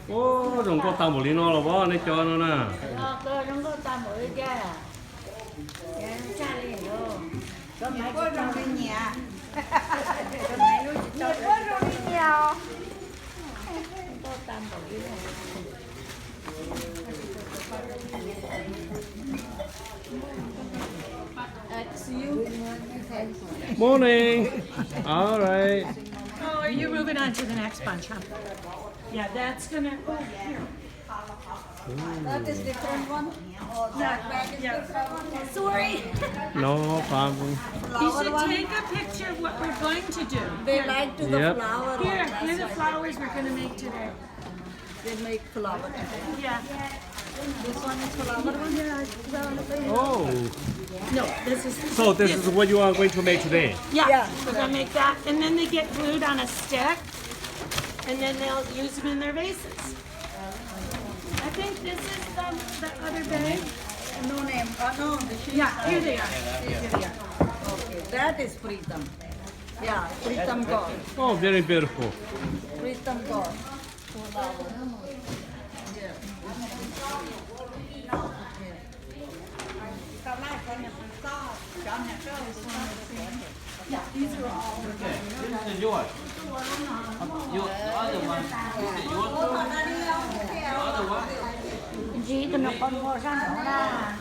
Ô, đừng có tao một lý nó là bó này cho nó nè. Cơ nó có ta mỗi cái à. Cái cha liền đâu. Có mấy cái trong cái nhà. Có mấy lúc cho rồi đi nhiều. Có ta mỗi cái. Morning. All right. Oh, are you moving on to the next bunch, huh? Yeah, that's gonna. Oh, here. That is different one. Oh, that bag is different one. Sorry. No problem. You should take a picture of what we're going to do. They like to the Yep. flower. Here, one. here are the flowers we're gonna make today. They make flower today. Yeah. This one is flower one. Oh. No, this is. So this is what you are going to make today. Yeah, Yeah. we're gonna make that, and then they get glued on a stick, and then they'll use them in their vases. I think this is the other bag. No name. No. Yeah, here they are. Here they are. Okay. That is Pritam. Yeah, Pritam God. Oh, very beautiful. Pritam God. Yeah, these are all. This is yours. Your other one. This is yours. The other one. Chỉ tụi nó con mua ra nữa là.